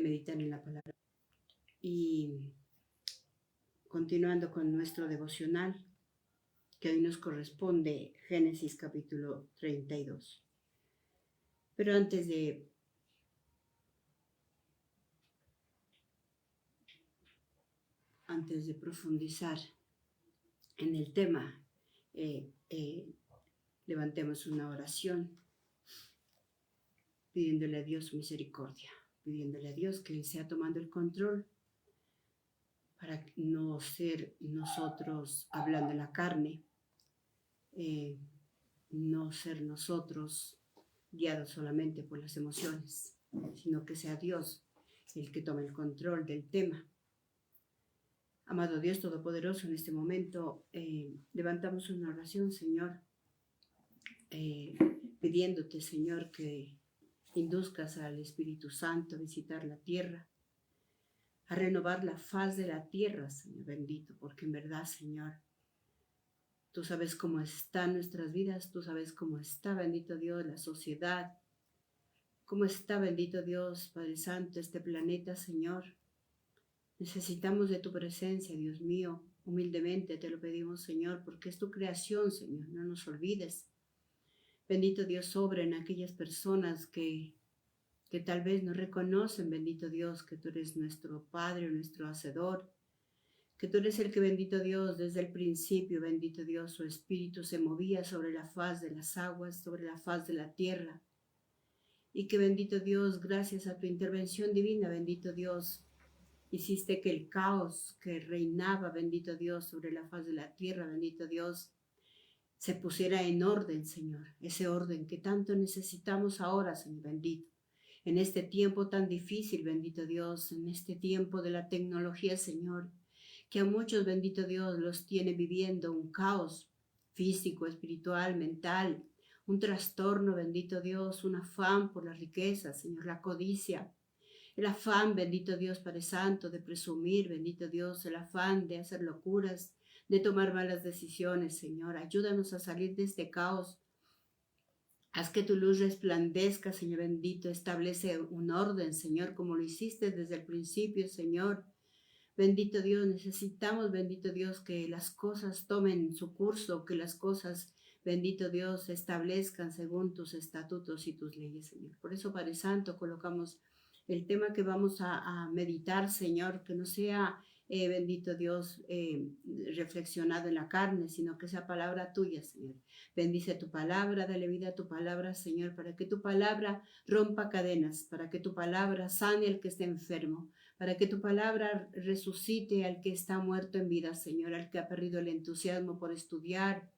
meditar en la palabra. Y continuando con nuestro devocional, que hoy nos corresponde Génesis capítulo 32. Pero antes de profundizar en el tema, levantemos una oración pidiéndole a Dios misericordia, pidiéndole a Dios que Él sea tomando el control para no ser nosotros hablando en la carne, no ser nosotros guiados solamente por las emociones, sino que sea Dios el que tome el control del tema. Amado Dios Todopoderoso, en este momento levantamos una oración, Señor, pidiéndote, Señor, que induzcas al Espíritu Santo a visitar la tierra, a renovar la faz de la tierra, Señor bendito, porque en verdad, Señor, tú sabes cómo están nuestras vidas, tú sabes cómo está, bendito Dios, la sociedad, cómo está, bendito Dios, Padre Santo, este planeta, Señor. Necesitamos de tu presencia, Dios mío, humildemente te lo pedimos, Señor, porque es tu creación, Señor, no nos olvides. Bendito Dios, obra en aquellas personas que tal vez no reconocen, bendito Dios, que tú eres nuestro Padre, nuestro Hacedor, que tú eres el que, bendito Dios, desde el principio, bendito Dios, su espíritu se movía sobre la faz de las aguas, sobre la faz de la tierra, y que, bendito Dios, gracias a tu intervención divina, bendito Dios, hiciste que el caos que reinaba, bendito Dios, sobre la faz de la tierra, bendito Dios, se pusiera en orden, Señor, ese orden que tanto necesitamos ahora, Señor bendito. En este tiempo tan difícil, bendito Dios, en este tiempo de la tecnología, Señor, que a muchos, bendito Dios, los tiene viviendo un caos físico, espiritual, mental, un trastorno, bendito Dios, un afán por la riqueza, Señor, la codicia, el afán, bendito Dios, Padre Santo, de presumir, bendito Dios, el afán de hacer locuras, de tomar malas decisiones, Señor. Ayúdanos a salir de este caos. Haz que tu luz resplandezca, Señor bendito. Establece un orden, Señor, como lo hiciste desde el principio, Señor. Bendito Dios, necesitamos, bendito Dios, que las cosas tomen su curso, que las cosas, bendito Dios, se establezcan según tus estatutos y tus leyes, Señor. Por eso, Padre Santo, colocamos el tema que vamos a meditar, Señor, que no sea, bendito Dios, reflexionado en la carne, sino que sea palabra tuya, Señor. Bendice tu palabra, dale vida a tu palabra, Señor, para que tu palabra rompa cadenas, para que tu palabra sane al que esté enfermo, para que tu palabra resucite al que está muerto en vida, Señor, al que ha perdido el entusiasmo por estudiar,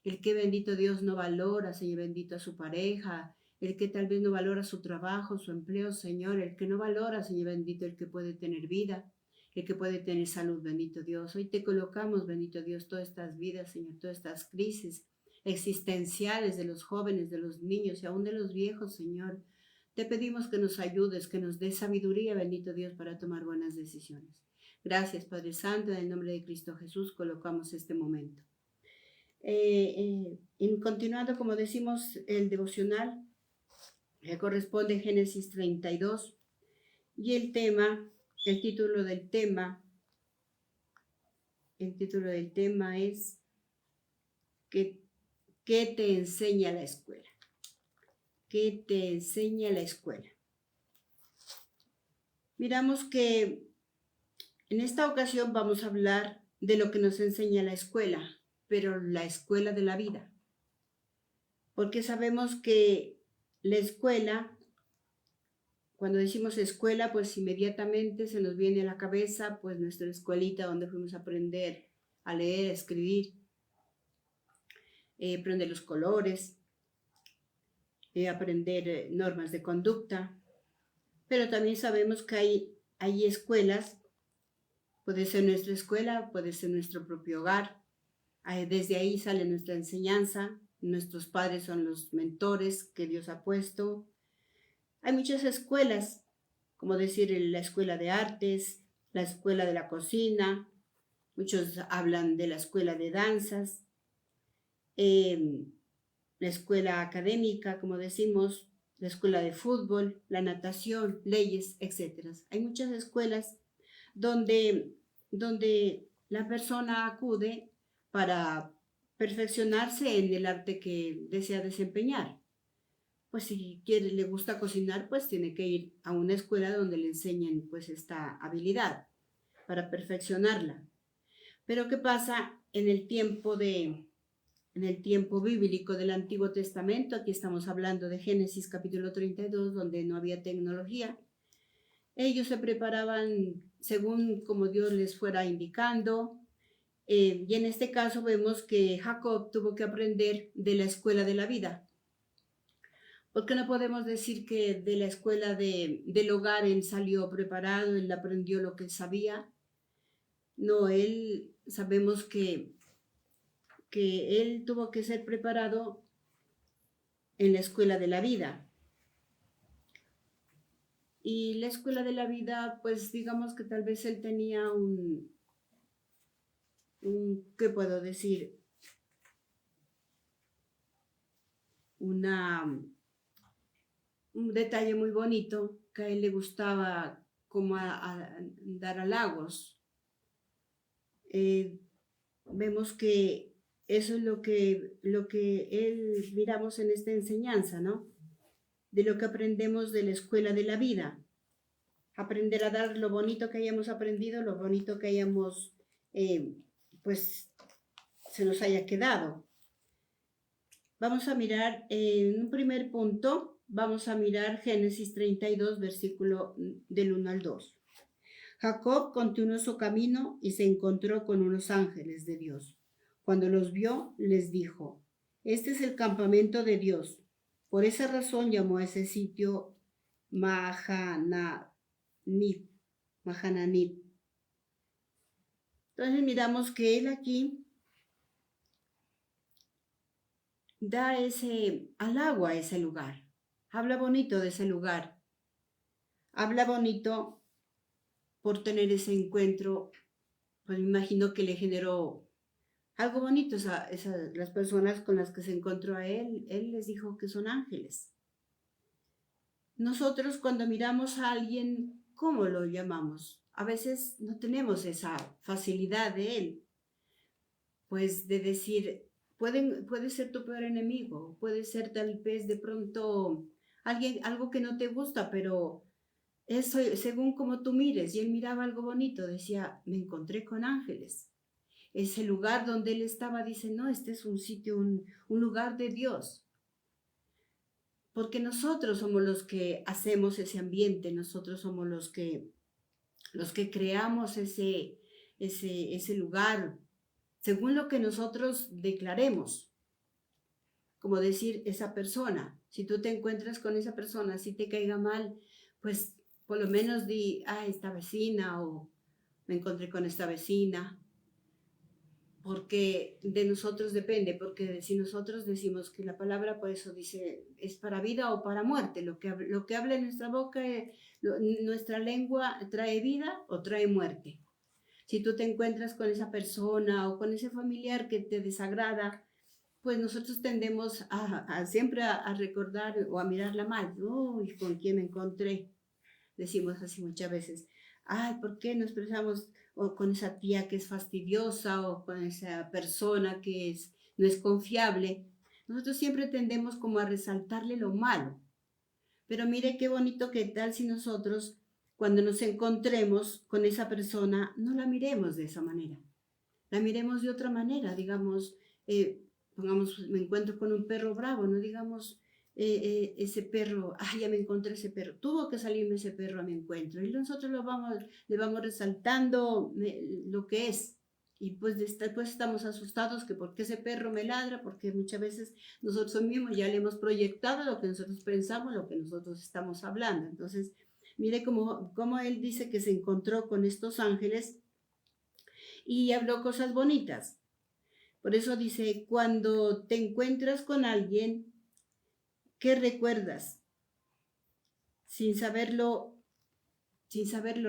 el que, bendito Dios, no valora, Señor bendito, a su pareja, el que tal vez no valora su trabajo, su empleo, Señor, el que no valora, Señor bendito, el que puede tener vida, el que puede tener salud, bendito Dios. Hoy te colocamos, bendito Dios, todas estas vidas, Señor, todas estas crisis existenciales de los jóvenes, de los niños y aún de los viejos, Señor. Te pedimos que nos ayudes, que nos des sabiduría, bendito Dios, para tomar buenas decisiones. Gracias, Padre Santo, en el nombre de Cristo Jesús colocamos este momento. Continuando, como decimos, el devocional que corresponde a Génesis 32 y el título del tema es ¿qué te enseña la escuela? ¿Qué te enseña la escuela? Miramos que en esta ocasión vamos a hablar de lo que nos enseña la escuela, pero la escuela de la vida. Porque sabemos que la escuela, cuando decimos escuela, pues inmediatamente se nos viene a la cabeza pues nuestra escuelita donde fuimos a aprender a leer, a escribir, aprender los colores, aprender normas de conducta. Pero también sabemos que hay escuelas, puede ser nuestra escuela, puede ser nuestro propio hogar. Desde ahí sale nuestra enseñanza, nuestros padres son los mentores que Dios ha puesto. Hay muchas escuelas, como decir la escuela de artes, la escuela de la cocina, muchos hablan de la escuela de danzas, la escuela académica, como decimos, la escuela de fútbol, la natación, leyes, etc. Hay muchas escuelas donde la persona acude para perfeccionarse en el arte que desea desempeñar. Pues si quiere, le gusta cocinar, pues tiene que ir a una escuela donde le enseñen pues esta habilidad para perfeccionarla. Pero ¿qué pasa en el tiempo bíblico del Antiguo Testamento? Aquí estamos hablando de Génesis capítulo 32, donde no había tecnología. Ellos se preparaban según como Dios les fuera indicando. Y en este caso vemos que Jacob tuvo que aprender de la escuela de la vida. Porque no podemos decir que de la escuela del hogar él salió preparado, él aprendió lo que él sabía. No, él sabemos que él tuvo que ser preparado en la escuela de la vida. Y la escuela de la vida, pues digamos que tal vez él tenía ¿qué puedo decir? Un detalle muy bonito, que a él le gustaba como a dar halagos. Vemos que eso es lo que él miramos en esta enseñanza, ¿no? De lo que aprendemos de la escuela de la vida. Aprender a dar lo bonito que hayamos aprendido, lo bonito que hayamos, pues, se nos haya quedado. Vamos a mirar en un primer punto, vamos a mirar Génesis 32, versículo del 1 al 2. Jacob continuó su camino y se encontró con unos ángeles de Dios. Cuando los vio, les dijo: este es el campamento de Dios. Por esa razón llamó a ese sitio Mahananit. Entonces miramos que él aquí da ese halago a ese lugar. Habla bonito de ese lugar. Habla bonito por tener ese encuentro. Pues me imagino que le generó algo bonito las personas con las que se encontró a él. Él les dijo que son ángeles. Nosotros cuando miramos a alguien, ¿cómo lo llamamos? A veces no tenemos esa facilidad de él. Pues de decir, puede ser tu peor enemigo, puede ser tal vez de pronto algo que no te gusta, pero eso según como tú mires. Y él miraba algo bonito, decía, me encontré con ángeles. Ese lugar donde él estaba, dice, no, este es un sitio, un lugar de Dios. Porque nosotros somos los que hacemos ese ambiente, nosotros somos los que creamos ese lugar, según lo que nosotros declaremos. Como decir, esa persona, si tú te encuentras con esa persona, si te caiga mal, pues por lo menos di, esta vecina, o me encontré con esta vecina. Porque de nosotros depende, porque si nosotros decimos que la palabra, por eso dice, es para vida o para muerte, lo que habla en nuestra boca, nuestra lengua trae vida o trae muerte. Si tú te encuentras con esa persona o con ese familiar que te desagrada, pues nosotros tendemos siempre a recordar o a mirarla mal. Uy, ¿con quién me encontré? Decimos así muchas veces. ¿Por qué no expresamos o con esa tía que es fastidiosa o con esa persona que no es confiable? Nosotros siempre tendemos como a resaltarle lo malo. Pero mire qué bonito que tal si nosotros, cuando nos encontremos con esa persona, no la miremos de esa manera. La miremos de otra manera, digamos, pongamos, me encuentro con un perro bravo, no digamos, ese perro, ya me encontré ese perro, tuvo que salirme ese perro a mi encuentro. Y nosotros le vamos resaltando lo que es. Y pues después estamos asustados que por qué ese perro me ladra, porque muchas veces nosotros mismos ya le hemos proyectado lo que nosotros pensamos, lo que nosotros estamos hablando. Entonces, mire cómo él dice que se encontró con estos ángeles y habló cosas bonitas. Por eso dice, cuando te encuentras con alguien, ¿qué recuerdas? Sin saberlo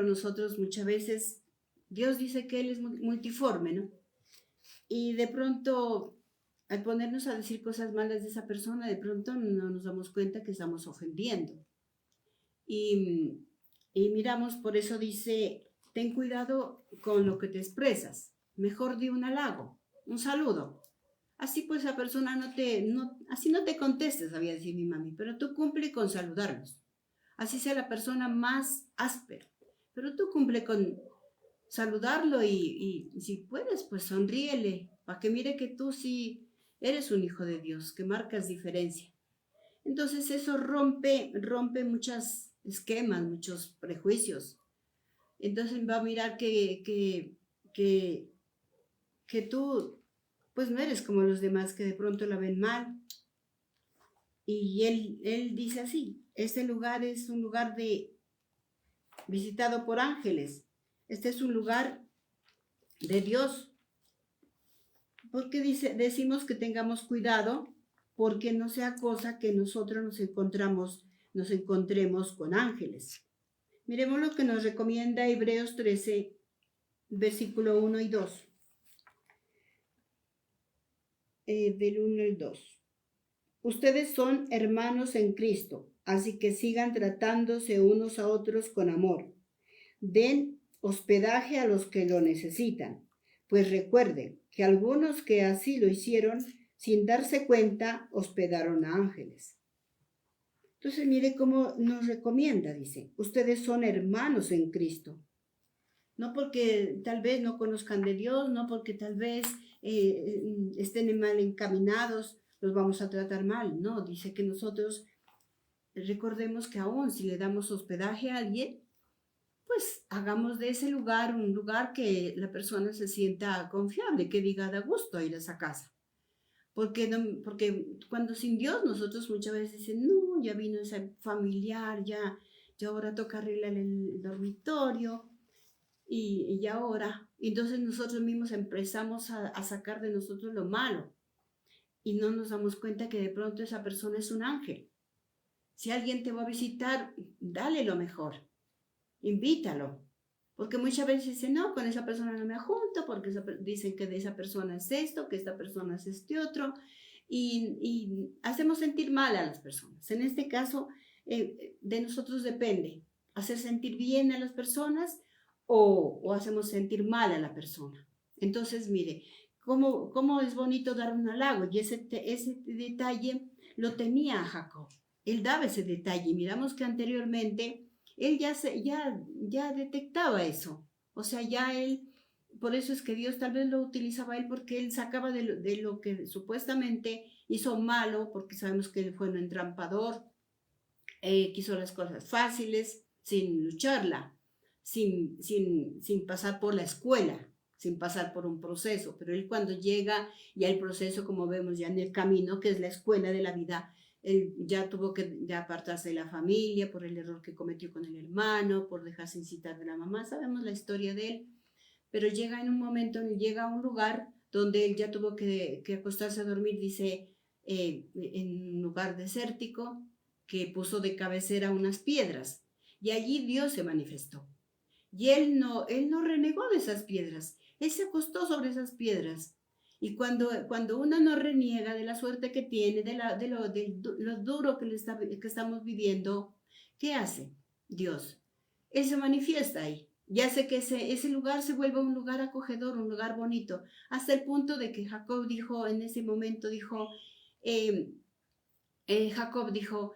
nosotros muchas veces, Dios dice que Él es multiforme, ¿no? Y de pronto al ponernos a decir cosas malas de esa persona, de pronto no nos damos cuenta que estamos ofendiendo. Y, y miramos, por eso dice, ten cuidado con lo que te expresas. Mejor di un halago, un saludo. Así pues la persona así no te conteste, sabía decir mi mami, pero tú cumple con saludarlos. Así sea la persona más áspera, pero tú cumple con saludarlo y si puedes, pues sonríele, para que mire que tú sí eres un hijo de Dios, que marcas diferencia. Entonces eso rompe muchos esquemas, muchos prejuicios. Entonces va a mirar que, que tú, pues no eres como los demás que de pronto la ven mal. Y él dice así, este lugar es un lugar visitado por ángeles. Este es un lugar de Dios. Porque decimos que tengamos cuidado porque no sea cosa que nosotros nos encontremos con ángeles. Miremos lo que nos recomienda Hebreos 13, versículo 1 y 2. Del 1 al 2. Ustedes son hermanos en Cristo, así que sigan tratándose unos a otros con amor. Den hospedaje a los que lo necesitan, pues recuerden que algunos que así lo hicieron, sin darse cuenta, hospedaron a ángeles. Entonces mire cómo nos recomienda, dice, ustedes son hermanos en Cristo. No porque tal vez no conozcan de Dios, no porque tal vez estén mal encaminados, los vamos a tratar mal. No, dice que nosotros recordemos que aún si le damos hospedaje a alguien, pues hagamos de ese lugar un lugar que la persona se sienta confiable, que diga da gusto ir a esa casa. Porque cuando sin Dios nosotros muchas veces dicen, no, ya vino ese familiar, ya ahora toca arreglar el dormitorio y ahora. Entonces nosotros mismos empezamos a sacar de nosotros lo malo y no nos damos cuenta que de pronto esa persona es un ángel. Si alguien te va a visitar, dale lo mejor, invítalo. Porque muchas veces dicen, no, con esa persona no me junto, porque dicen que de esa persona es esto, que esta persona es este otro, y hacemos sentir mal a las personas. En este caso, de nosotros depende, hacer sentir bien a las personas o hacemos sentir mal a la persona. Entonces, mire, cómo es bonito dar un halago, y ese detalle lo tenía Jacob. Él daba ese detalle. Miramos que anteriormente él ya detectaba eso. O sea, ya él, por eso es que Dios tal vez lo utilizaba a él, porque él sacaba de lo que supuestamente hizo malo, porque sabemos que él fue un entrampador, quiso las cosas fáciles, sin lucharla, sin pasar por la escuela, sin pasar por un proceso. Pero él cuando llega ya el proceso, como vemos ya en el camino, que es la escuela de la vida, él ya tuvo que apartarse de la familia por el error que cometió con el hermano, por dejarse incitar de la mamá. Sabemos la historia de él, pero llega en un momento, llega a un lugar donde él ya tuvo que acostarse a dormir, dice, en un lugar desértico, que puso de cabecera unas piedras. Y allí Dios se manifestó. Y él no renegó de esas piedras, él se acostó sobre esas piedras. Y cuando uno no reniega de la suerte que tiene, de lo duro que estamos viviendo, ¿qué hace Dios? Él se manifiesta ahí y hace que ese lugar se vuelva un lugar acogedor, un lugar bonito, hasta el punto de que Jacob dijo, en ese momento dijo, eh, Jacob dijo,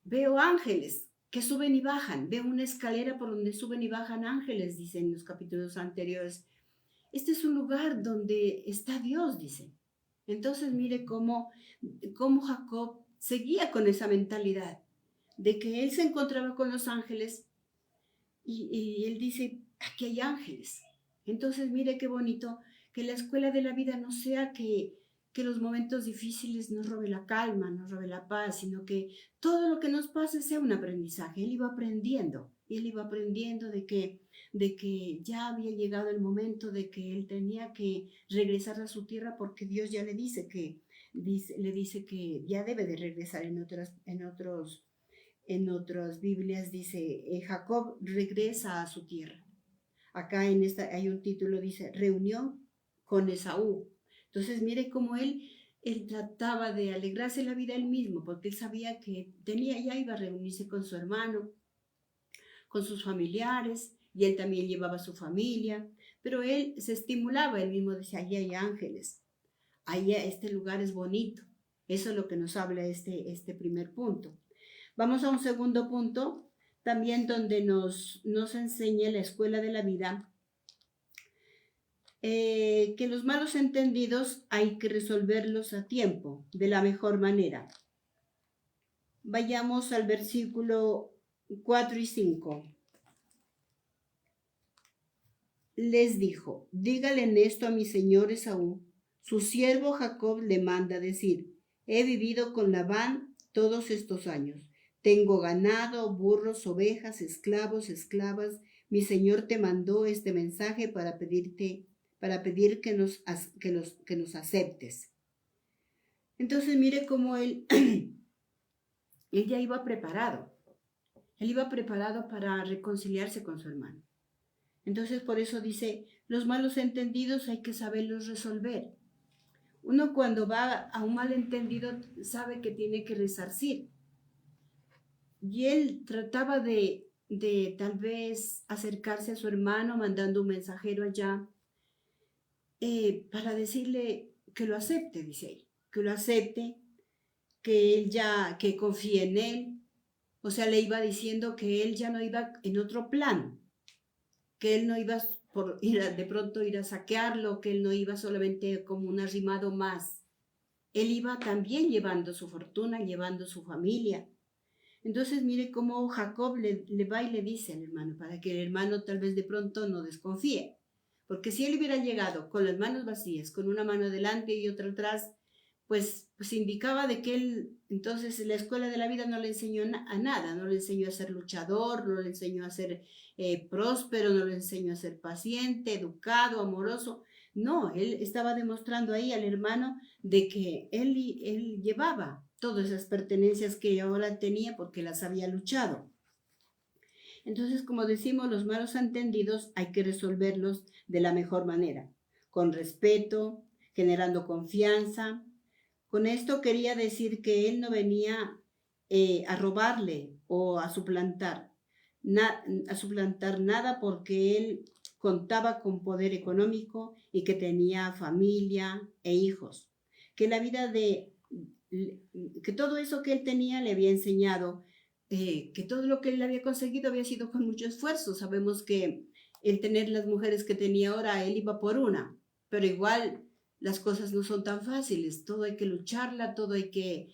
veo ángeles que suben y bajan, veo una escalera por donde suben y bajan ángeles, dice en los capítulos anteriores. Este es un lugar donde está Dios, dice. Entonces mire cómo Jacob seguía con esa mentalidad de que él se encontraba con los ángeles y él dice, aquí hay ángeles. Entonces mire qué bonito que la escuela de la vida no sea que los momentos difíciles nos robe la calma, nos robe la paz, sino que todo lo que nos pase sea un aprendizaje. Él iba aprendiendo, de que ya había llegado el momento de que él tenía que regresar a su tierra, porque Dios ya le dice que ya debe de regresar. En otras Biblias dice, Jacob regresa a su tierra. Acá en esta hay un título, dice, reunión con Esaú. Entonces mire cómo él trataba de alegrarse la vida él mismo, porque él sabía que ya iba a reunirse con su hermano, con sus familiares, y él también llevaba a su familia, pero él se estimulaba, él mismo decía, allí hay ángeles, allí este lugar es bonito. Eso es lo que nos habla este primer punto. Vamos a un segundo punto, también donde nos enseña la escuela de la vida, que los malos entendidos hay que resolverlos a tiempo, de la mejor manera. Vayamos al versículo 4 y 5. Les dijo, dígale esto a mi señor Esaú. Su siervo Jacob le manda decir, he vivido con Labán todos estos años. Tengo ganado, burros, ovejas, esclavos, esclavas. Mi señor te mandó este mensaje para pedir que nos aceptes. Entonces mire cómo él ya iba preparado. Él iba preparado para reconciliarse con su hermano. Entonces por eso dice, los malos entendidos hay que saberlos resolver. Uno cuando va a un malentendido sabe que tiene que resarcir. Y él trataba de tal vez acercarse a su hermano mandando un mensajero allá para decirle que lo acepte, dice ahí, que lo acepte, que confíe en él. O sea, le iba diciendo que él ya no iba en otro plan, que él no iba de pronto ir a saquearlo, que él no iba solamente como un arrimado más. Él iba también llevando su fortuna, llevando su familia. Entonces mire cómo Jacob le va y le dice al hermano, para que el hermano tal vez de pronto no desconfíe. Porque si él hubiera llegado con las manos vacías, con una mano delante y otra atrás, pues indicaba de que él, entonces la escuela de la vida no le enseñó a nada, no le enseñó a ser luchador, no le enseñó a ser próspero, no le enseñó a ser paciente, educado, amoroso. No, él estaba demostrando ahí al hermano de que él llevaba todas esas pertenencias que ahora tenía porque las había luchado. Entonces, como decimos, los malos entendidos hay que resolverlos de la mejor manera, con respeto, generando confianza. Con esto quería decir que él no venía a robarle o a suplantar nada porque él contaba con poder económico y que tenía familia e hijos. Que que todo eso que él tenía le había enseñado, que todo lo que él había conseguido había sido con mucho esfuerzo. Sabemos que el tener las mujeres que tenía ahora, él iba por una, pero igual las cosas no son tan fáciles, todo hay que lucharla, todo hay que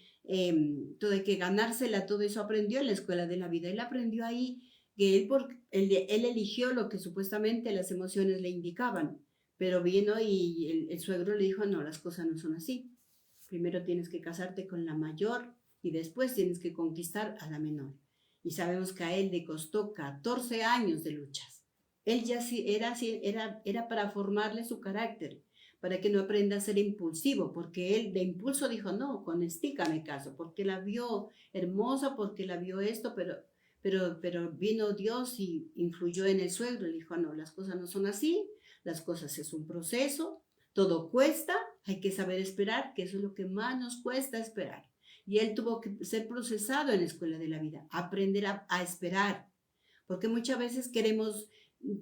ganársela, todo eso aprendió en la escuela de la vida. Él aprendió ahí que él eligió lo que supuestamente las emociones le indicaban, pero vino y el suegro le dijo, no, las cosas no son así. Primero tienes que casarte con la mayor y después tienes que conquistar a la menor. Y sabemos que a él le costó 14 años de luchas. Él ya era para formarle su carácter, para que no aprenda a ser impulsivo, porque él de impulso dijo, no, con Estica me caso, porque la vio hermosa, porque la vio esto, pero vino Dios y influyó en el suegro, le dijo, no, las cosas no son así, las cosas es un proceso, todo cuesta, hay que saber esperar, que eso es lo que más nos cuesta esperar. Y él tuvo que ser procesado en la escuela de la vida, aprender a esperar, porque muchas veces queremos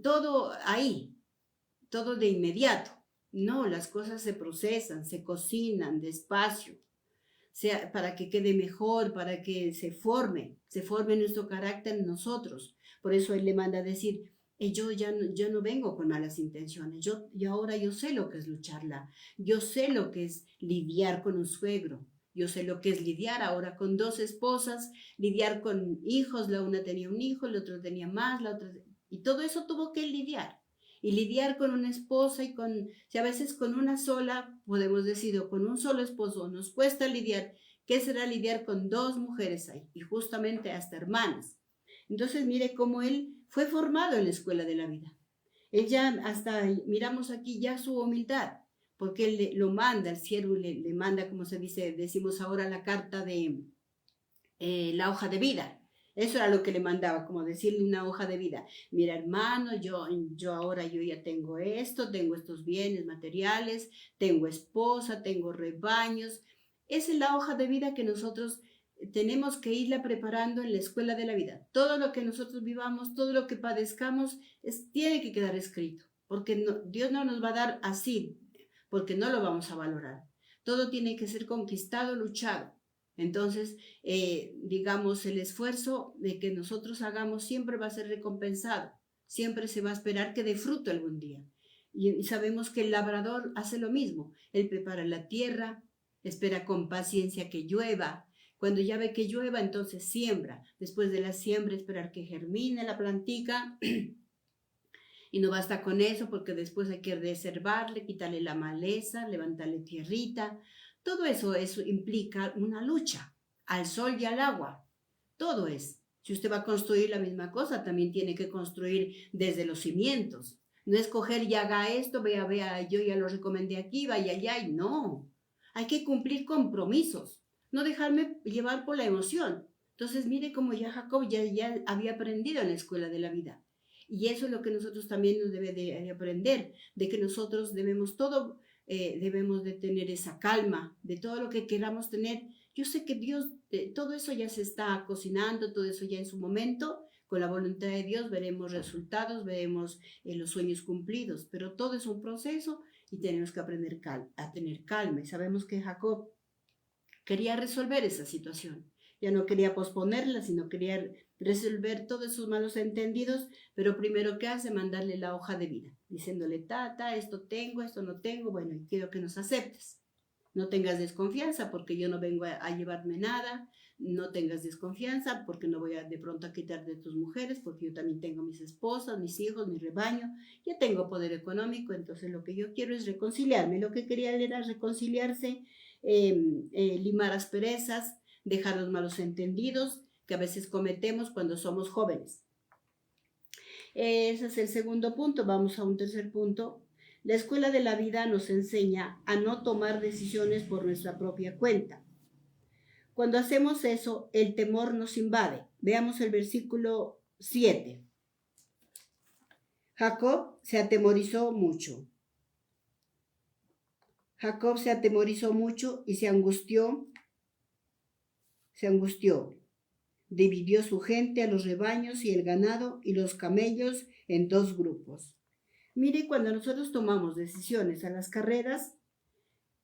todo ahí, todo de inmediato. No, las cosas se procesan, se cocinan despacio, para que quede mejor, para que se forme nuestro carácter en nosotros. Por eso él le manda a decir, yo ya no vengo con malas intenciones, ahora yo sé lo que es lucharla, yo sé lo que es lidiar con un suegro, yo sé lo que es lidiar ahora con dos esposas, lidiar con hijos, la una tenía un hijo, la otra tenía más, la otra, y todo eso tuvo que lidiar. Y lidiar con una esposa si a veces con una sola, podemos decir, o con un solo esposo nos cuesta lidiar, ¿qué será lidiar con dos mujeres ahí? Y justamente hasta hermanas. Entonces mire cómo él fue formado en la escuela de la vida. Él ya hasta, miramos aquí ya su humildad, porque él lo manda, el siervo le manda, como decimos ahora, la carta de la hoja de vida. Eso era lo que le mandaba, como decirle una hoja de vida. Mira, hermano, yo ahora yo ya tengo esto, tengo estos bienes materiales, tengo esposa, tengo rebaños. Esa es la hoja de vida que nosotros tenemos que irla preparando en la escuela de la vida. Todo lo que nosotros vivamos, todo lo que padezcamos, tiene que quedar escrito, porque Dios no nos va a dar así, porque no lo vamos a valorar. Todo tiene que ser conquistado, luchado. Entonces, digamos, el esfuerzo de que nosotros hagamos siempre va a ser recompensado, siempre se va a esperar que dé fruto algún día. Y sabemos que el labrador hace lo mismo, él prepara la tierra, espera con paciencia que llueva. Cuando ya ve que llueva, entonces siembra. Después de la siembra, esperar que germine la plantica. Y no basta con eso porque después hay que reservarle, quitarle la maleza, levantarle tierrita. Todo eso implica una lucha al sol y al agua. Todo es. Si usted va a construir la misma cosa, también tiene que construir desde los cimientos. No es coger y haga esto, vea, yo ya lo recomendé aquí, vaya allá, y no. Hay que cumplir compromisos, no dejarme llevar por la emoción. Entonces, mire cómo ya Jacob ya había aprendido en la escuela de la vida. Y eso es lo que nosotros también nos debe de aprender, de que nosotros debemos de tener esa calma, de todo lo que queramos tener. Yo sé que Dios, todo eso ya se está cocinando, todo eso ya en su momento, con la voluntad de Dios veremos resultados, veremos los sueños cumplidos, pero todo es un proceso y tenemos que aprender a tener calma. Y sabemos que Jacob quería resolver esa situación, ya no quería posponerla, sino quería resolver todos esos malos entendidos, pero primero que hace, mandarle la hoja de vida, diciéndole, tata, esto tengo, esto no tengo, bueno, y quiero que nos aceptes. No tengas desconfianza porque yo no vengo a llevarme nada, no tengas desconfianza porque no voy de pronto a quitar de tus mujeres, porque yo también tengo mis esposas, mis hijos, mi rebaño, ya tengo poder económico, entonces lo que yo quiero es reconciliarme. Lo que quería era reconciliarse, limar asperezas, dejar los malos entendidos que a veces cometemos cuando somos jóvenes. Ese es el segundo punto. Vamos a un tercer punto. La escuela de la vida nos enseña a no tomar decisiones por nuestra propia cuenta. Cuando hacemos eso, el temor nos invade. Veamos el versículo 7. Jacob se atemorizó mucho. Jacob se atemorizó mucho y se angustió. Dividió su gente a los rebaños y el ganado y los camellos en dos grupos. Mire, cuando nosotros tomamos decisiones a las carreras,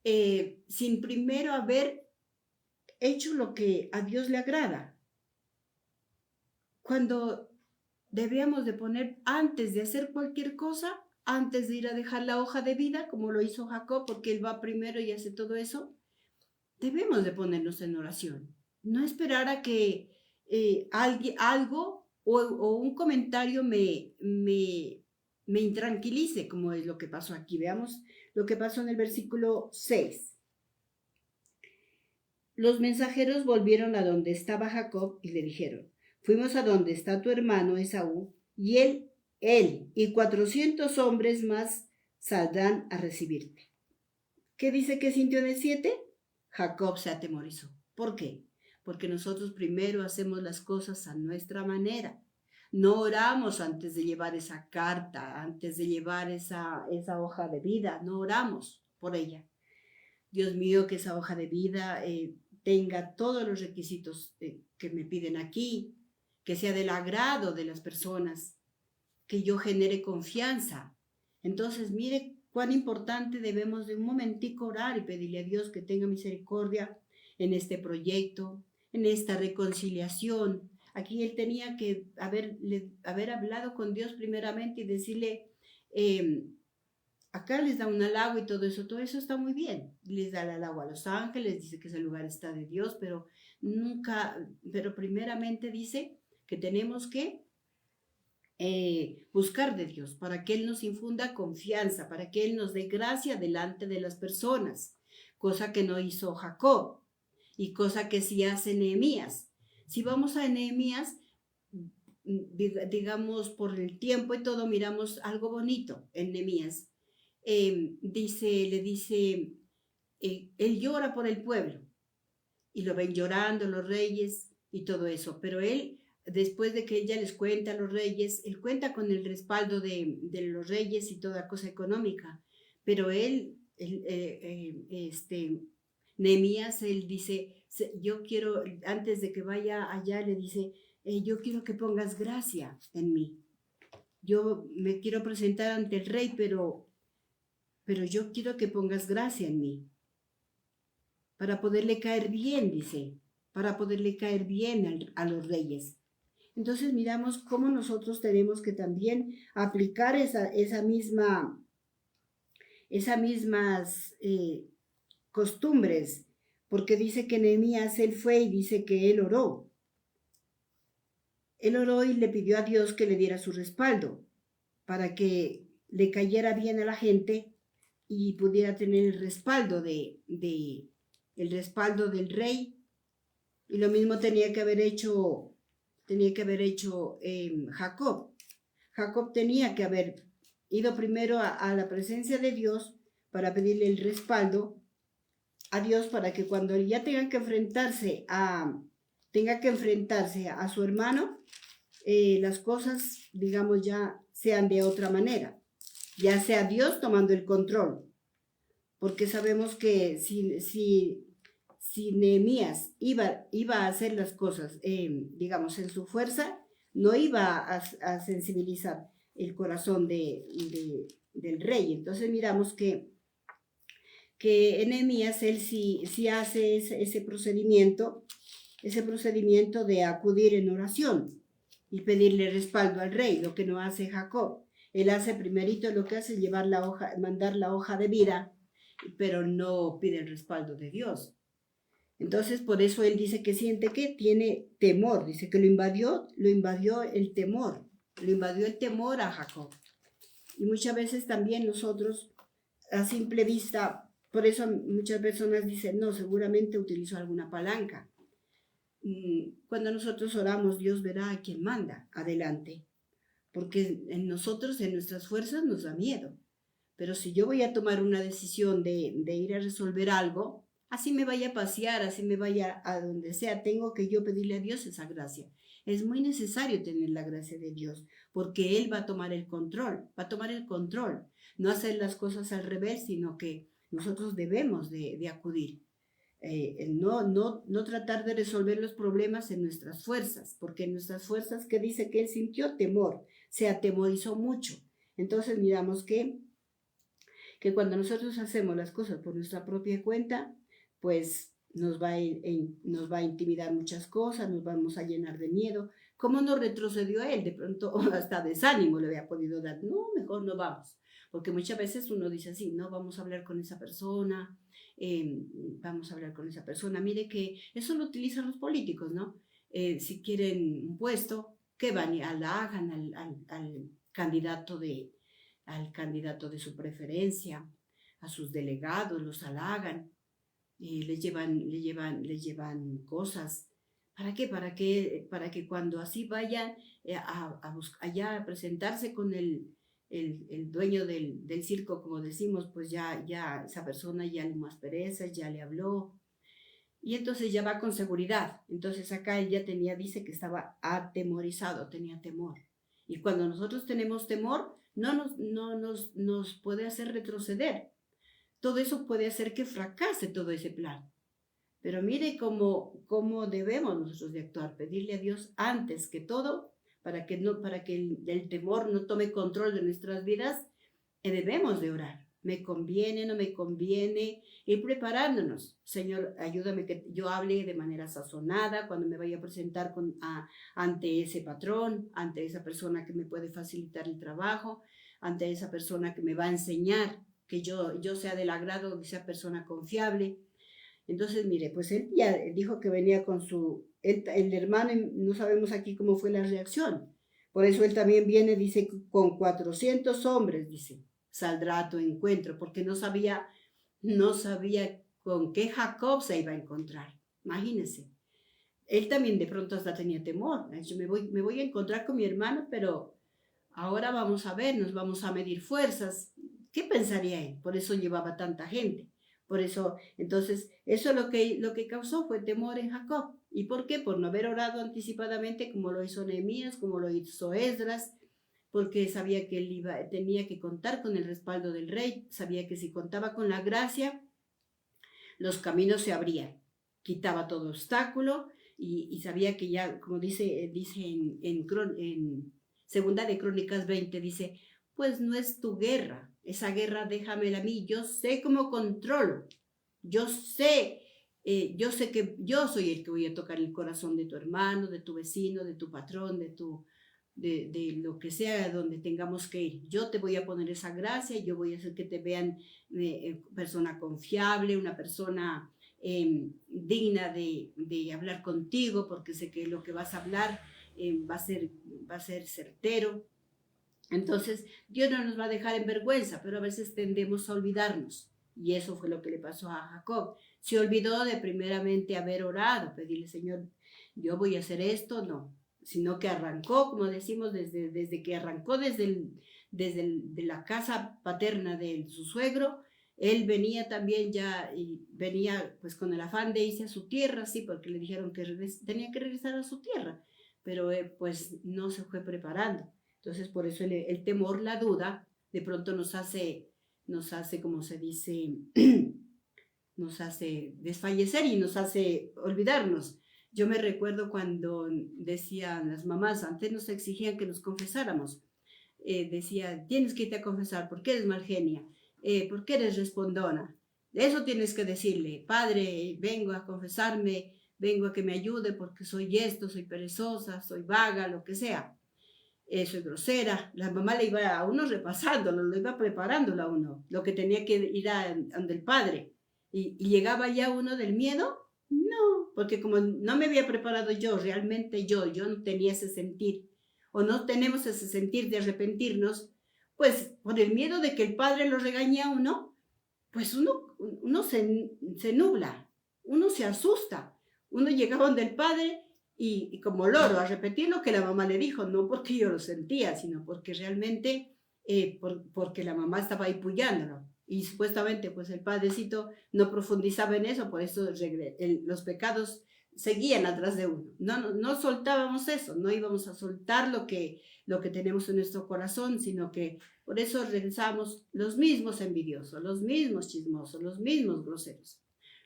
sin primero haber hecho lo que a Dios le agrada, cuando debíamos de poner antes de hacer cualquier cosa, antes de ir a dejar la hoja de vida, como lo hizo Jacob, porque él va primero y hace todo eso, debemos de ponernos en oración. No esperar a que algo o un comentario me intranquilice, como es lo que pasó aquí. Veamos lo que pasó en el versículo 6. Los mensajeros volvieron a donde estaba Jacob y le dijeron, fuimos a donde está tu hermano Esaú, y él y 400 hombres más saldrán a recibirte. ¿Qué dice que sintió en el 7? Jacob se atemorizó. ¿Por qué? Porque nosotros primero hacemos las cosas a nuestra manera. No oramos antes de llevar esa carta, antes de llevar esa hoja de vida. No oramos por ella. Dios mío, que esa hoja de vida tenga todos los requisitos que me piden aquí, que sea del agrado de las personas, que yo genere confianza. Entonces, mire cuán importante debemos de un momentico orar y pedirle a Dios que tenga misericordia en este proyecto, en esta reconciliación. Aquí él tenía que haber hablado con Dios primeramente y decirle, acá les da un halago y todo eso está muy bien. Les da el halago a los ángeles, dice que ese lugar está de Dios, pero primeramente dice que tenemos que buscar de Dios para que Él nos infunda confianza, para que Él nos dé gracia delante de las personas, cosa que no hizo Jacob y cosa que sí hace Nehemías. Si vamos a Nehemías, digamos por el tiempo y todo, miramos algo bonito en Nehemías. Él llora por el pueblo y lo ven llorando los reyes y todo eso, pero él después de que él ya les cuenta a los reyes, él cuenta con el respaldo de los reyes y toda cosa económica, pero Nehemías, él dice, yo quiero, antes de que vaya allá, le dice, yo quiero que pongas gracia en mí. Yo me quiero presentar ante el rey, pero yo quiero que pongas gracia en mí, para poderle caer bien, dice, para poderle caer bien a los reyes. Entonces miramos cómo nosotros tenemos que también aplicar esas mismas costumbres, porque dice que Nehemías, él fue y dice que él oró. Él oró y le pidió a Dios que le diera su respaldo, para que le cayera bien a la gente y pudiera tener el respaldo el respaldo del rey. Y lo mismo tenía que haber hecho Jacob. Jacob tenía que haber ido primero a la presencia de Dios para pedirle el respaldo a Dios, para que cuando ya tenga que enfrentarse a su hermano, las cosas, digamos, ya sean de otra manera, ya sea Dios tomando el control, porque sabemos que si Nehemías iba a hacer las cosas, digamos, en su fuerza, no iba a sensibilizar el corazón del rey. Entonces miramos que Nehemías, él sí hace ese procedimiento de acudir en oración y pedirle respaldo al rey, lo que no hace Jacob. Él hace primerito, lo que hace es mandar la hoja de vida, pero no pide el respaldo de Dios. Entonces, por eso él dice que siente que tiene temor, dice que lo invadió el temor, a Jacob. Y muchas veces también nosotros, a simple vista, por eso muchas personas dicen, no, seguramente utilizó alguna palanca. Cuando nosotros oramos, Dios verá a quien manda adelante, porque en nosotros, en nuestras fuerzas, nos da miedo. Pero si yo voy a tomar una decisión de ir a resolver algo, así me vaya a pasear, así me vaya a donde sea, tengo que yo pedirle a Dios esa gracia. Es muy necesario tener la gracia de Dios, porque Él va a tomar el control, no hacer las cosas al revés, sino que nosotros debemos de acudir. No tratar de resolver los problemas en nuestras fuerzas, porque en nuestras fuerzas, que dice que él sintió temor, se atemorizó mucho. Entonces miramos que cuando nosotros hacemos las cosas por nuestra propia cuenta, pues nos va a intimidar muchas cosas, nos vamos a llenar de miedo. ¿Cómo no retrocedió él? De pronto hasta desánimo le había podido dar. No, mejor no vamos. Porque muchas veces uno dice así, no, vamos a hablar con esa persona, Mire que eso lo utilizan los políticos, ¿no? Si quieren un puesto, que van y halagan al candidato de su preferencia, a sus delegados, los halagan, les llevan cosas. ¿Para qué? Para que cuando así vayan allá a presentarse con el dueño del circo, como decimos, pues ya esa persona ya le más pereza, ya le habló, y entonces ya va con seguridad. Entonces acá él ya dice que estaba atemorizado, tenía temor. Y cuando nosotros tenemos temor, no nos puede hacer retroceder. Todo eso puede hacer que fracase todo ese plan. Pero mire cómo debemos nosotros de actuar, pedirle a Dios antes que todo, para que el temor no tome control de nuestras vidas, debemos de orar. Me conviene, no me conviene, ir preparándonos. Señor, ayúdame que yo hable de manera sazonada cuando me vaya a presentar ante ese patrón, ante esa persona que me puede facilitar el trabajo, ante esa persona que me va a enseñar, que yo sea del agrado de esa persona confiable. Entonces, mire, pues él ya dijo que venía con el hermano, no sabemos aquí cómo fue la reacción. Por eso él también viene, dice, con 400 hombres, dice, saldrá a tu encuentro, porque no sabía con qué Jacob se iba a encontrar. Imagínense. Él también de pronto hasta tenía temor. Yo me voy a encontrar con mi hermano, pero ahora vamos a ver, nos vamos a medir fuerzas. ¿Qué pensaría él? Por eso llevaba tanta gente. Por eso, entonces, eso lo que causó fue temor en Jacob. ¿Y por qué? Por no haber orado anticipadamente como lo hizo Nehemías, como lo hizo Esdras, porque sabía que él tenía que contar con el respaldo del rey, sabía que si contaba con la gracia, los caminos se abrían, quitaba todo obstáculo y sabía que ya, como dice en Segunda de Crónicas 20, dice, pues no es tu guerra, esa guerra déjamela a mí, yo sé cómo controlo, yo sé que yo soy el que voy a tocar el corazón de tu hermano, de tu vecino, de tu patrón, de lo que sea donde tengamos que ir. Yo te voy a poner esa gracia, yo voy a hacer que te vean persona confiable, una persona digna de hablar contigo, porque sé que lo que vas a hablar va a ser certero. Entonces, Dios no nos va a dejar en vergüenza, pero a veces tendemos a olvidarnos. Y eso fue lo que le pasó a Jacob. Se olvidó de primeramente haber orado, pedirle, Señor, yo voy a hacer esto, no. Sino que arrancó, como decimos, desde que arrancó de la casa paterna de su suegro, él venía también ya, y venía pues con el afán de irse a su tierra, sí, porque le dijeron que tenía que regresar a su tierra, pero pues no se fue preparando. Entonces, por eso el temor, la duda, de pronto nos hace, como se dice, nos hace desfallecer y nos hace olvidarnos. Yo me recuerdo cuando decían las mamás, antes nos exigían que nos confesáramos. Decía, tienes que irte a confesar, porque eres mal genia, porque eres respondona. Eso tienes que decirle, padre, vengo a confesarme, vengo a que me ayude porque soy esto, soy perezosa, soy vaga, lo que sea. Soy grosera. La mamá le iba a uno repasándolo, lo iba preparándolo a uno, lo que tenía que ir ante el padre. Y llegaba ya uno del miedo, no, porque como no me había preparado yo, realmente yo no tenía ese sentir, o no tenemos ese sentir de arrepentirnos, pues por el miedo de que el padre lo regañe a uno, pues uno se nubla, uno se asusta. Uno llegaba donde el padre y como loro a repetir lo que la mamá le dijo, no porque yo lo sentía, sino porque realmente, porque la mamá estaba ahí puyándolo. Y supuestamente pues el padrecito no profundizaba en eso, por eso los pecados seguían atrás de uno. No soltábamos eso, no íbamos a soltar lo que tenemos en nuestro corazón, sino que por eso regresamos los mismos envidiosos, los mismos chismosos, los mismos groseros.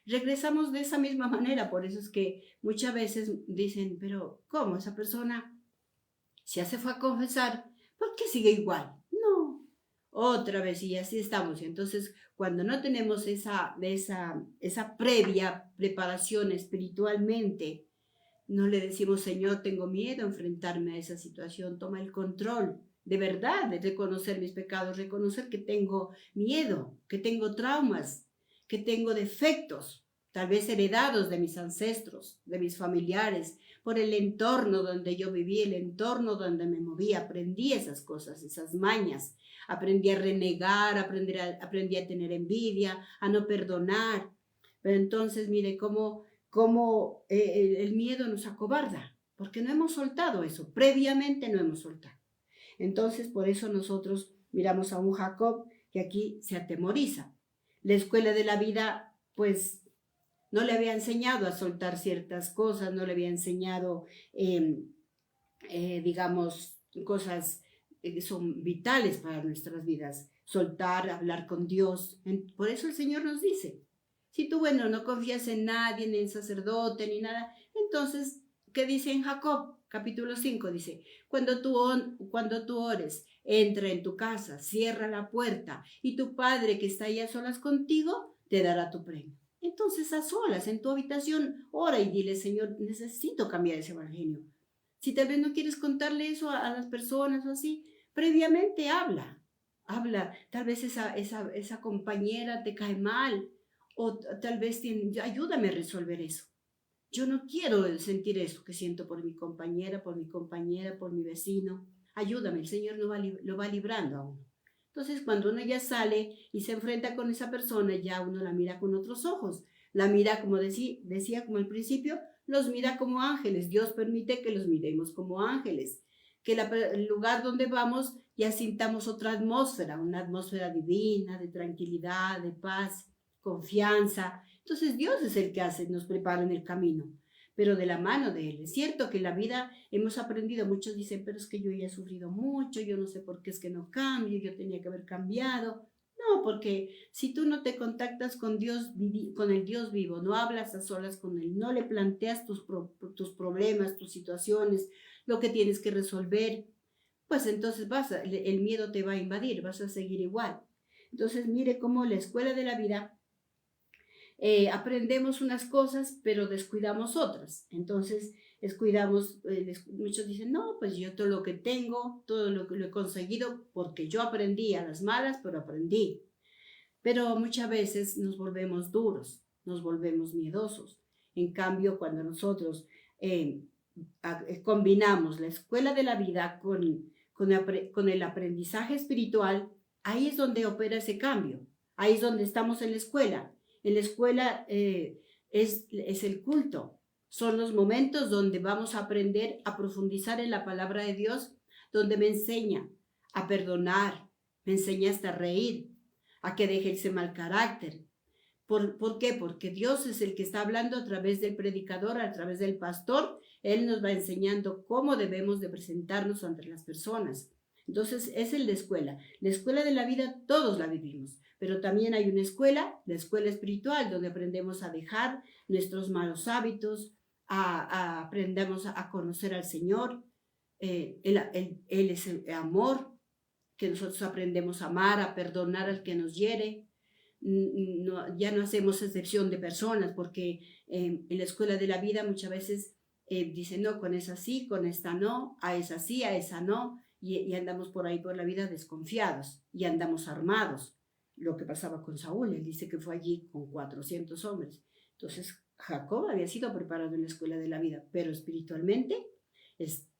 Regresamos de esa misma manera, por eso es que muchas veces dicen, pero ¿cómo esa persona ya se fue a confesar? ¿Por qué sigue igual? No, otra vez y así estamos. Y entonces, cuando no tenemos esa previa preparación espiritualmente, no le decimos, Señor, tengo miedo a enfrentarme a esa situación, toma el control. De verdad, de reconocer mis pecados, reconocer que tengo miedo, que tengo traumas, que tengo defectos, tal vez heredados de mis ancestros, de mis familiares, por el entorno donde yo viví, el entorno donde me moví, aprendí esas cosas, esas mañas, aprendí a renegar, aprendí a tener envidia, a no perdonar. Pero entonces, mire cómo el miedo nos acobarda, porque no hemos soltado eso, previamente no hemos soltado. Entonces, por eso nosotros miramos a un Jacob que aquí se atemoriza. La escuela de la vida, pues, no le había enseñado a soltar ciertas cosas, no le había enseñado, digamos, cosas que son vitales para nuestras vidas. Soltar, hablar con Dios. Por eso el Señor nos dice, si tú, bueno, no confías en nadie, ni en sacerdote, ni nada, entonces, ¿qué dice en Jacob? Capítulo 5 dice, cuando tú ores, entra en tu casa, cierra la puerta, y tu Padre que está ahí a solas contigo, te dará tu premio. Entonces, a solas, en tu habitación, ora y dile, Señor, necesito cambiar ese evangelio. Si tal vez no quieres contarle eso a las personas o así, previamente habla. Tal vez esa compañera te cae mal, o tal vez ayúdame a resolver eso. Yo no quiero sentir eso que siento por mi compañera, por mi vecino. Ayúdame, el Señor lo va librando a uno. Entonces, cuando uno ya sale y se enfrenta con esa persona, ya uno la mira con otros ojos. La mira, como decía como al principio, los mira como ángeles. Dios permite que los miremos como ángeles. Que el lugar donde vamos ya sintamos otra atmósfera, una atmósfera divina, de tranquilidad, de paz, confianza. Entonces Dios es el que nos prepara en el camino. pero de la mano de Él. Es cierto que en la vida hemos aprendido, muchos dicen, pero es que yo ya he sufrido mucho, yo no sé por qué es que no cambio, yo tenía que haber cambiado. No, porque si tú no te contactas con Dios, con el Dios vivo, no hablas a solas con Él, no le planteas tus problemas, tus situaciones, lo que tienes que resolver, pues entonces el miedo te va a invadir, vas a seguir igual. Entonces mire cómo la escuela de la vida aprendemos unas cosas, pero descuidamos otras. Entonces, descuidamos, muchos dicen, no, pues yo todo lo que tengo, todo lo que lo he conseguido, porque yo aprendí a las malas, pero aprendí. Pero muchas veces nos volvemos duros, nos volvemos miedosos. En cambio, cuando nosotros eh, combinamos la escuela de la vida con el aprendizaje espiritual, ahí es donde opera ese cambio. Ahí es donde estamos en la escuela. En la escuela es el culto. Son los momentos donde vamos a aprender a profundizar en la palabra de Dios, donde me enseña a perdonar, me enseña hasta a reír, a que deje ese mal carácter. ¿Por qué? Porque Dios es el que está hablando a través del predicador, a través del pastor. Él nos va enseñando cómo debemos de presentarnos ante las personas. Entonces, es el de escuela. La escuela de la vida todos la vivimos, pero también hay una escuela, la escuela espiritual, donde aprendemos a dejar nuestros malos hábitos, aprendemos a conocer al Señor. Él es el amor, que nosotros aprendemos a amar, a perdonar al que nos hiere. Ya no hacemos excepción de personas, porque en la escuela de la vida muchas veces dicen, no, con esa sí, con esta no, a esa sí, a esa no, y andamos por ahí por la vida desconfiados, y andamos armados. Lo que pasaba con Saúl, él dice que fue allí con 400 hombres. Entonces, Jacob había sido preparado en la escuela de la vida, pero espiritualmente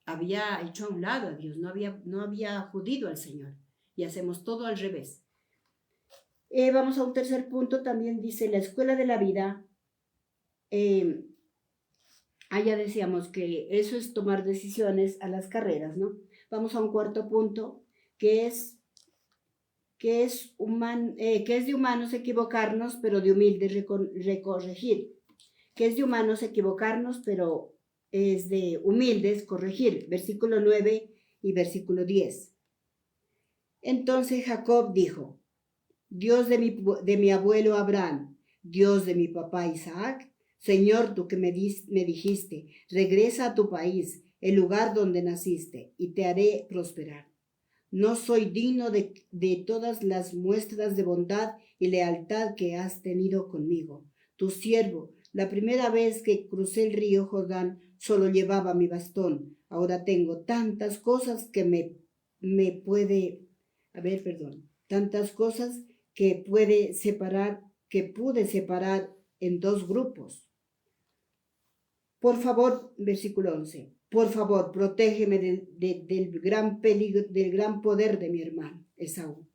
había hecho a un lado a Dios, no había acudido al Señor, y hacemos todo al revés. Vamos a un tercer punto, también dice la escuela de la vida. Ya decíamos que eso es tomar decisiones a las carreras, ¿no? Vamos a un cuarto punto, que es de humanos equivocarnos, pero de humildes corregir. Que es de humanos equivocarnos, pero es de humildes corregir. Versículo 9 y versículo 10. Entonces Jacob dijo, Dios de mi abuelo Abraham, Dios de mi papá Isaac, Señor, tú que me dijiste, regresa a tu país, el lugar donde naciste, y te haré prosperar. No soy digno de todas las muestras de bondad y lealtad que has tenido conmigo, tu siervo. La primera vez que crucé el río Jordán solo llevaba mi bastón. Ahora tengo tantas cosas tantas cosas que pude separar en dos grupos. Por favor, versículo 11, por favor, protégeme del gran peligro, del gran poder de mi hermano Esaú.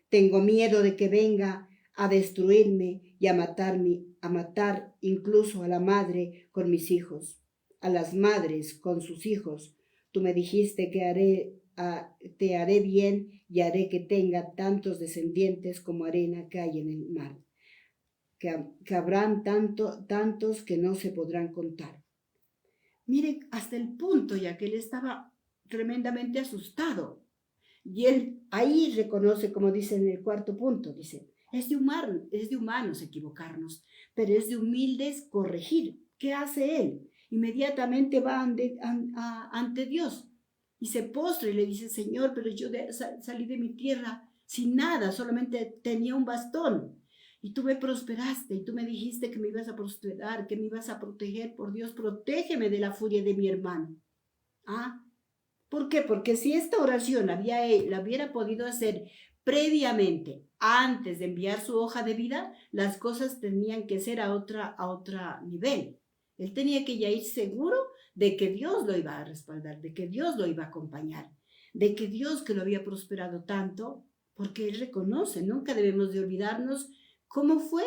Tengo miedo de que venga a destruirme y a matar incluso a la madre con mis hijos, a las madres con sus hijos. Tú me dijiste que te haré bien y haré que tenga tantos descendientes como arena que hay en el mar, que habrán tantos que no se podrán contar. Mire, hasta el punto ya que él estaba tremendamente asustado. Y él ahí reconoce, como dice en el cuarto punto, dice, es de humanos equivocarnos, pero es de humildes corregir. ¿Qué hace él? Inmediatamente va ante Dios y se postra y le dice, Señor, pero yo salí de mi tierra sin nada, solamente tenía un bastón. Y tú me prosperaste y tú me dijiste que me ibas a prosperar, que me ibas a proteger. Por Dios, protégeme de la furia de mi hermano. ¿Por qué? Porque si esta oración la hubiera podido hacer previamente, antes de enviar su hoja de vida, las cosas tenían que ser a otro nivel. Él tenía que ya ir seguro de que Dios lo iba a respaldar, de que Dios lo iba a acompañar, de que Dios que lo había prosperado tanto, porque él reconoce, nunca debemos de olvidarnos cómo fue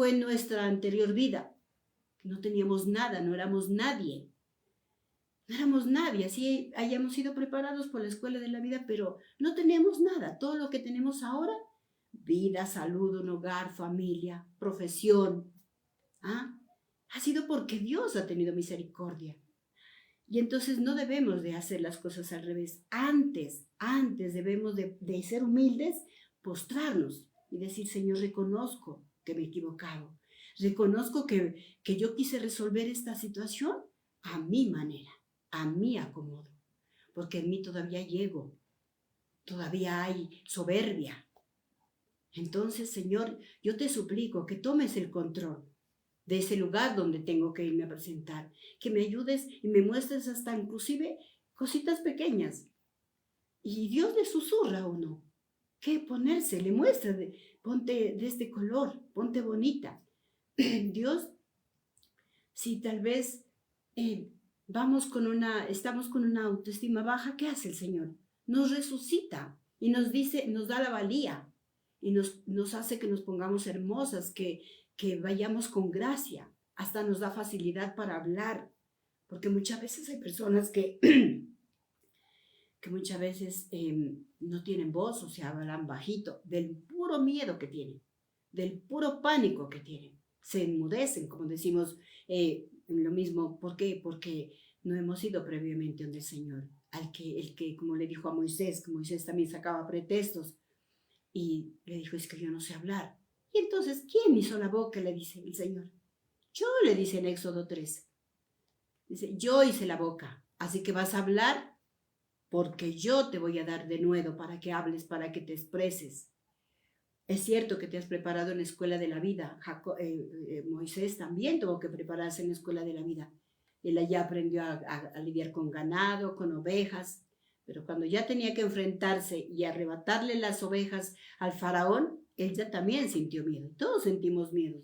en nuestra anterior vida. No teníamos nada, no éramos nadie. No éramos nadie, así hayamos sido preparados por la escuela de la vida, pero no teníamos nada. Todo lo que tenemos ahora, vida, salud, un hogar, familia, profesión. ha sido porque Dios ha tenido misericordia. Y entonces no debemos de hacer las cosas al revés. Antes debemos de ser humildes, postrarnos y decir, Señor, reconozco que me he equivocado. Reconozco que yo quise resolver esta situación a mi manera, a mi acomodo. Porque en mí todavía hay ego, todavía hay soberbia. Entonces, Señor, yo te suplico que tomes el control de ese lugar donde tengo que irme a presentar, que me ayudes y me muestres hasta inclusive cositas pequeñas. Y Dios le susurra a uno, ¿qué ponerse? Le muestra, ponte de este color, ponte bonita. Dios, si tal vez estamos con una autoestima baja, ¿qué hace el Señor? Nos resucita y nos dice, nos da la valía y nos hace que nos pongamos hermosas, que vayamos con gracia, hasta nos da facilidad para hablar, porque muchas veces hay personas que muchas veces no tienen voz, o sea, hablan bajito, del puro miedo que tienen, del puro pánico que tienen, se enmudecen, como decimos lo mismo. ¿Por qué? Porque no hemos ido previamente donde el Señor, el que, como le dijo a Moisés, que Moisés también sacaba pretextos, y le dijo, es que yo no sé hablar. Y entonces, ¿quién hizo la boca? Le dice el Señor. Yo, le dice en Éxodo 3. Dice, yo hice la boca, así que vas a hablar porque yo te voy a dar de nuevo para que hables, para que te expreses. Es cierto que te has preparado en la escuela de la vida. Moisés también tuvo que prepararse en la escuela de la vida. Él allá aprendió a lidiar con ganado, con ovejas, pero cuando ya tenía que enfrentarse y arrebatarle las ovejas al faraón, él ya también sintió miedo. Todos sentimos miedo.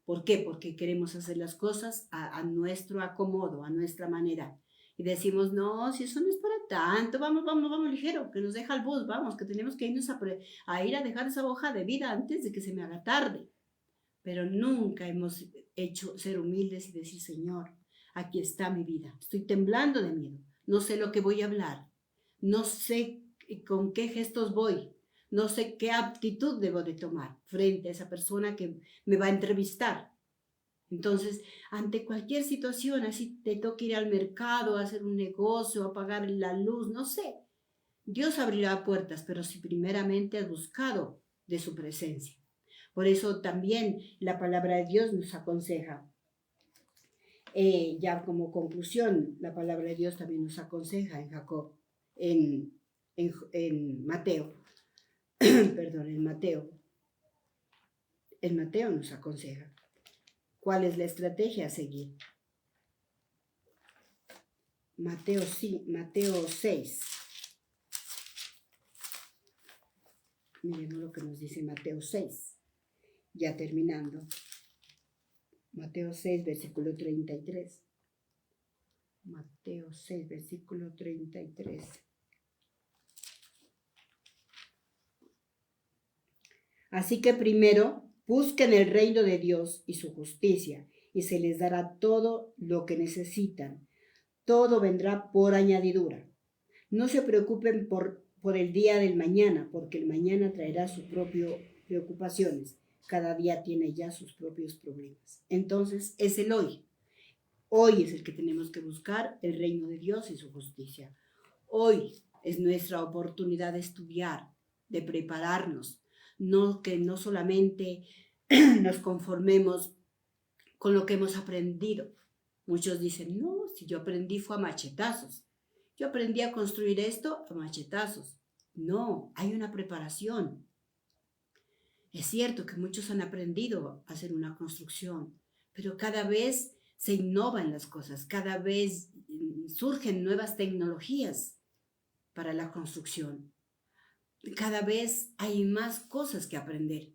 ¿Por qué? Porque queremos hacer las cosas a nuestro acomodo, a nuestra manera. Y decimos, no, si eso no es para tanto, vamos ligero, que nos deja el bus, vamos, que tenemos que irnos a ir a dejar esa hoja de vida antes de que se me haga tarde. Pero nunca hemos hecho ser humildes y decir, Señor, aquí está mi vida, estoy temblando de miedo, no sé lo que voy a hablar, no sé con qué gestos voy, no sé qué aptitud debo de tomar frente a esa persona que me va a entrevistar. Entonces, ante cualquier situación, así te toca ir al mercado, a hacer un negocio, a pagar la luz, no sé, Dios abrirá puertas, pero si primeramente has buscado de su presencia. Por eso también la palabra de Dios nos aconseja. Ya como conclusión, la palabra de Dios también nos aconseja en Jacob, en Mateo, perdón, en Mateo. En Mateo nos aconseja. ¿Cuál es la estrategia a seguir? Mateo 6. Miremos lo que nos dice Mateo 6, ya terminando. Mateo 6, versículo 33. Mateo 6, versículo 33. Así que primero busquen el reino de Dios y su justicia, y se les dará todo lo que necesitan. Todo vendrá por añadidura. No se preocupen por el día del mañana, porque el mañana traerá sus propias preocupaciones. Cada día tiene ya sus propios problemas. Entonces, es el hoy. Hoy es el que tenemos que buscar el reino de Dios y su justicia. Hoy es nuestra oportunidad de estudiar, de prepararnos. Que no solamente nos conformemos con lo que hemos aprendido. Muchos dicen, no, si yo aprendí fue a machetazos. Yo aprendí a construir esto a machetazos. No, hay una preparación. Es cierto que muchos han aprendido a hacer una construcción, pero cada vez se innovan las cosas, cada vez surgen nuevas tecnologías para la construcción. Cada vez hay más cosas que aprender.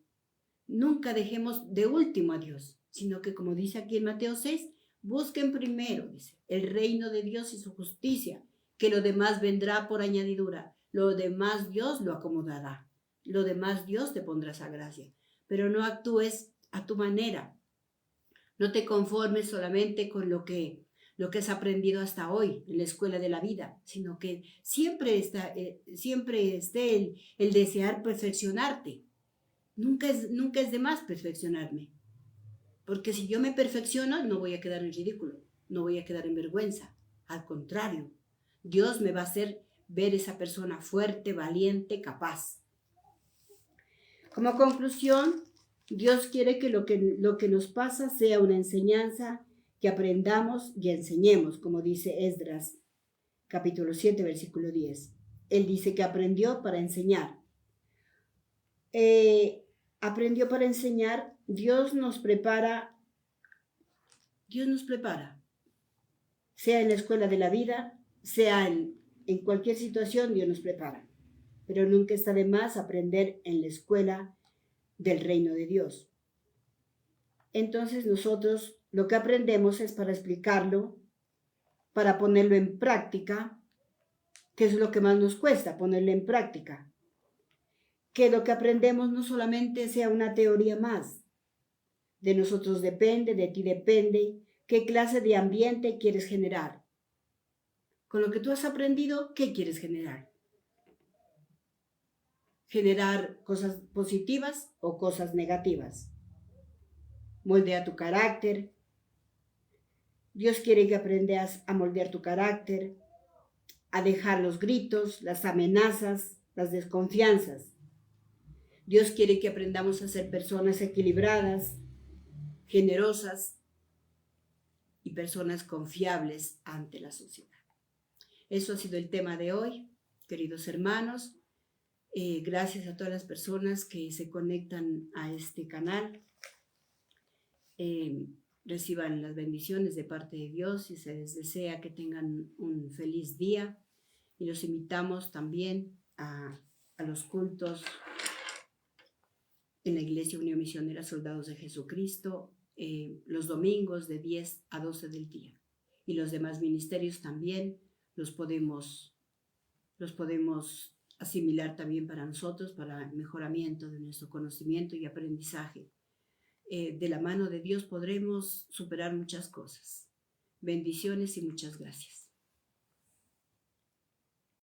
Nunca dejemos de último a Dios, sino que, como dice aquí en Mateo 6, busquen primero, dice, el reino de Dios y su justicia, que lo demás vendrá por añadidura. Lo demás Dios lo acomodará. Lo demás Dios te pondrá esa gracia. Pero no actúes a tu manera. No te conformes solamente con lo que has aprendido hasta hoy en la escuela de la vida, sino que siempre esté el desear perfeccionarte. Nunca es de más perfeccionarme. Porque si yo me perfecciono, no voy a quedar en ridículo, no voy a quedar en vergüenza. Al contrario, Dios me va a hacer ver esa persona fuerte, valiente, capaz. Como conclusión, Dios quiere que lo que nos pasa sea una enseñanza que aprendamos y enseñemos, como dice Esdras, capítulo 7, versículo 10. Él dice que aprendió para enseñar. Aprendió para enseñar. Dios nos prepara, sea en la escuela de la vida, sea en cualquier situación, Dios nos prepara. Pero nunca está de más aprender en la escuela del reino de Dios. Entonces nosotros lo que aprendemos es para explicarlo, para ponerlo en práctica, que es lo que más nos cuesta, ponerlo en práctica. Que lo que aprendemos no solamente sea una teoría más. De nosotros depende, de ti depende, qué clase de ambiente quieres generar. Con lo que tú has aprendido, ¿qué quieres generar? Generar cosas positivas o cosas negativas. Moldea tu carácter. Dios quiere que aprendas a moldear tu carácter, a dejar los gritos, las amenazas, las desconfianzas. Dios quiere que aprendamos a ser personas equilibradas, generosas y personas confiables ante la sociedad. Eso ha sido el tema de hoy, queridos hermanos. Gracias a todas las personas que se conectan a este canal. Reciban las bendiciones de parte de Dios y se les desea que tengan un feliz día. Y los invitamos también a los cultos en la Iglesia Unión Misionera Soldados de Jesucristo, los domingos de 10 a 12 del día. Y los demás ministerios también los podemos asimilar también para nosotros, para el mejoramiento de nuestro conocimiento y aprendizaje. De la mano de Dios podremos superar muchas cosas. Bendiciones y muchas gracias.